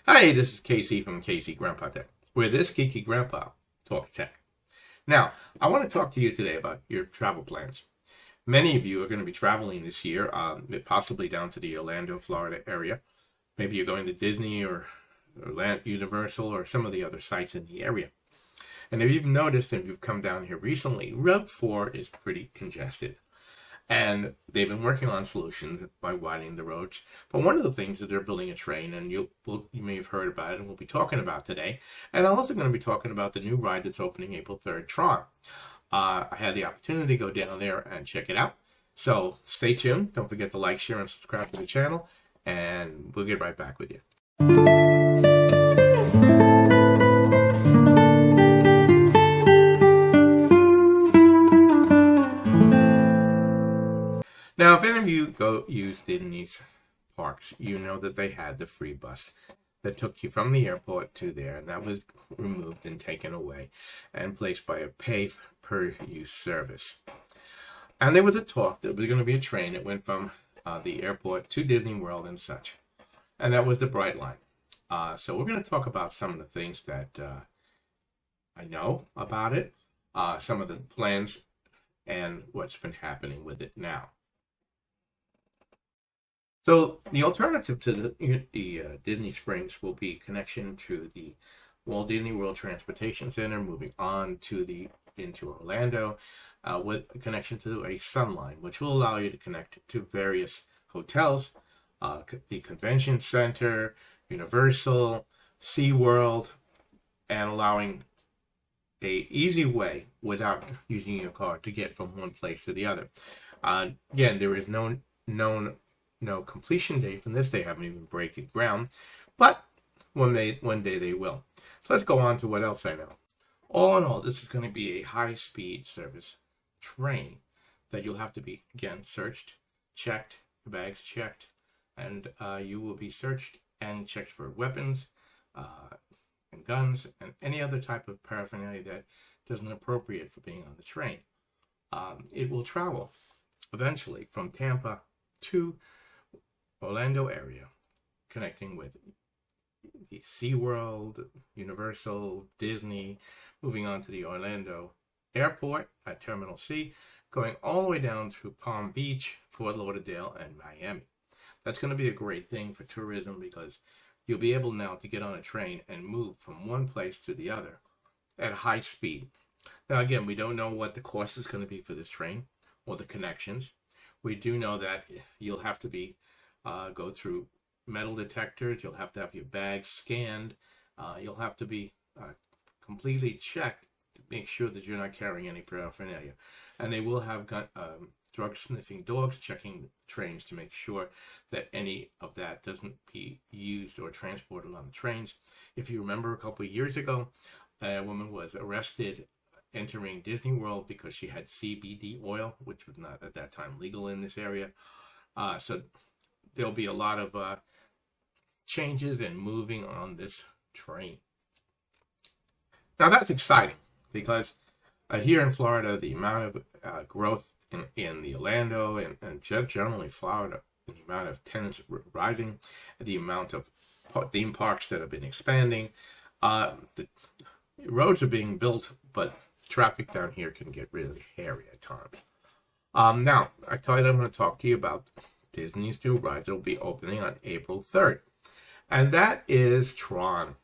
Hi, this is Casey from Casey Grandpa Tech, where this geeky grandpa talks tech. Now, I want to talk to you today about your travel plans. Many of you are going to be traveling this year, possibly down to the Orlando, Florida area. Maybe you're going to Disney or Universal or some of the other sites in the area. And if you've noticed, if you've come down here recently, Route 4 is pretty congested. And they've been working on solutions by widening the roads. But one of the things that they're building a train, and you may have heard about it, and we'll be talking about today. And I'm also going to be talking about the new ride that's opening April 3rd, Tron. I had the opportunity to go down there and check it out. So stay tuned. Don't forget to like, share, and subscribe to the channel. And we'll get right back with you. Now, if any of you go use Disney's parks, you know that they had the free bus that took you from the airport to there, and that was removed and taken away and placed by a pay-per-use service. And there was a talk that there was going to be a train that went from the airport to Disney World and such, and that was the Brightline. So we're going to talk about some of the things that I know about it, some of the plans, and what's been happening with it now. So the alternative to the Disney Springs will be connection to the Walt Disney World Transportation Center, moving on to into Orlando, with a connection to a Sunline, which will allow you to connect to various hotels, the Convention Center, Universal, SeaWorld, and allowing a easy way without using your car to get from one place to the other. Again, there is no completion date from this. They haven't even broken ground, but one day they will. So let's go on to what else I know. All in all, this is going to be a high-speed service train that you'll have to be, again, searched, checked, your bags checked, and you will be searched and checked for weapons and guns and any other type of paraphernalia that isn't appropriate for being on the train. It will travel eventually from Tampa to Orlando area, connecting with the SeaWorld, Universal, Disney, moving on to the Orlando Airport at Terminal C, going all the way down to Palm Beach, Fort Lauderdale, and Miami. That's going to be a great thing for tourism because you'll be able now to get on a train and move from one place to the other at high speed. Now, again, we don't know what the cost is going to be for this train or the connections. We do know that you'll have to be go through metal detectors. You'll have to have your bag scanned. You'll have to be completely checked to make sure that you're not carrying any paraphernalia. And they will have drug-sniffing dogs checking trains to make sure that any of that doesn't be used or transported on the trains. If you remember, a couple of years ago, a woman was arrested entering Disney World because she had CBD oil, which was not at that time legal in this area. So there'll be a lot of changes and moving on this train. Now that's exciting because here in Florida, the amount of growth in the Orlando and generally Florida, the amount of tenants arriving, the amount of theme parks that have been expanding, the roads are being built, but traffic down here can get really hairy at times. Now, I thought I'm going to talk to you about Disney's new ride that will be opening on April 3rd. And that is Tron.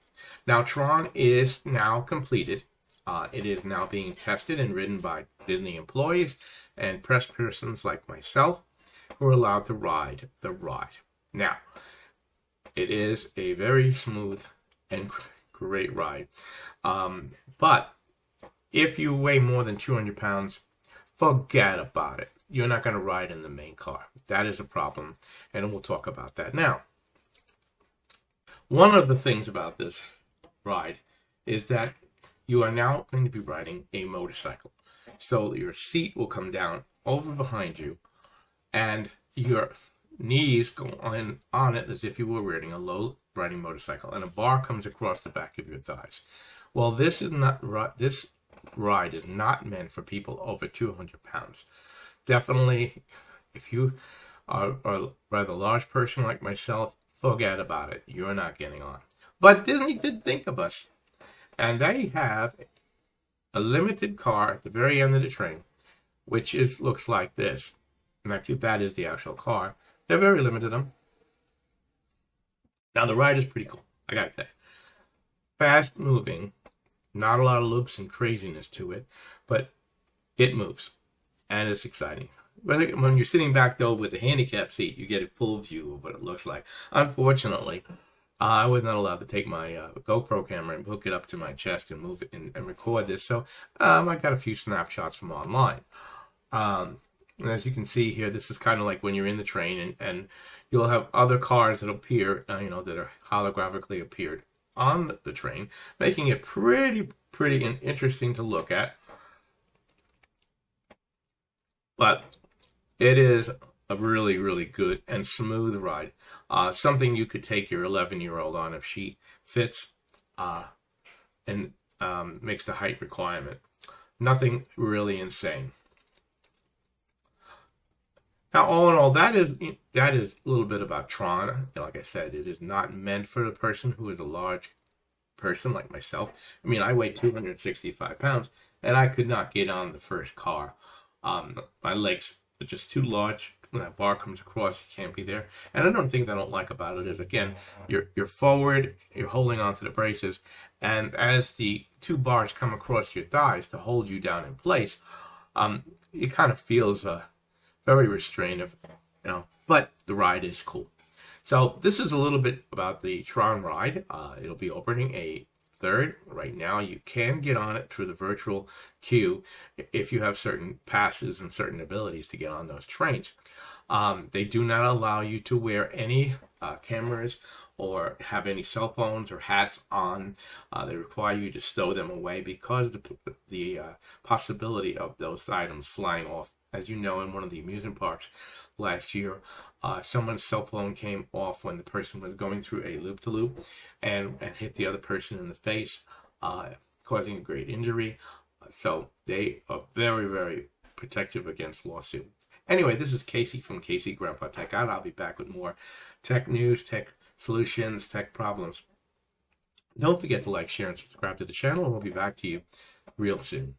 Now, Tron is now completed. It is now being tested and ridden by Disney employees and press persons like myself who are allowed to ride the ride. Now, it is a very smooth and great ride. But if you weigh more than 200 pounds, forget about it. You're not going to ride in the main car. That is a problem, and we'll talk about that now. One of the things about this ride is that you are now going to be riding a motorcycle. So your seat will come down over behind you, and your knees go on it as if you were riding a low-riding motorcycle, and a bar comes across the back of your thighs. Well, this ride is not meant for people over 200 pounds. Definitely, if you are a rather large person like myself, forget about it. You're not getting on. But Disney did think of us. And they have a limited car at the very end of the train, which looks like this. And actually, that is the actual car. They're very limited them. Now, the ride is pretty cool, I gotta say. Fast moving, not a lot of loops and craziness to it, but it moves, and it's exciting. When you're sitting back, though, with the handicap seat, you get a full view of what it looks like. Unfortunately, I was not allowed to take my GoPro camera and hook it up to my chest and move it and record this, so I got a few snapshots from online. And as you can see here, this is kind of like when you're in the train, and you'll have other cars that appear, that are holographically appeared on the train, making it pretty interesting to look at. But it is a really good and smooth ride. Something you could take your 11-year-old on if she fits and makes the height requirement. Nothing really insane. Now, all in all, that is a little bit about Tron. Like I said, it is not meant for the person who is a large person like myself. I mean, I weigh 265 pounds, and I could not get on the first car. My legs are just too large. When that bar comes across, you can't be there. And another thing that I don't like about it is, again, you're forward, you're holding onto the braces, and as the two bars come across your thighs to hold you down in place, it kind of feels very restraintive, but the ride is cool. So this is a little bit about the Tron ride. It'll be opening a 3rd. Right now, you can get on it through the virtual queue if you have certain passes and certain abilities to get on those trains. They do not allow you to wear any cameras or have any cell phones or hats on. They require you to stow them away because of the possibility of those items flying off. As you know, in one of the amusement parks last year, someone's cell phone came off when the person was going through a loop-to-loop and hit the other person in the face, causing a great injury. So they are very protective against lawsuit. Anyway, this is Casey from Casey Grandpa Tech Out. I'll be back with more tech news, tech solutions, tech problems. Don't forget to like, share, and subscribe to the channel, and we'll be back to you real soon.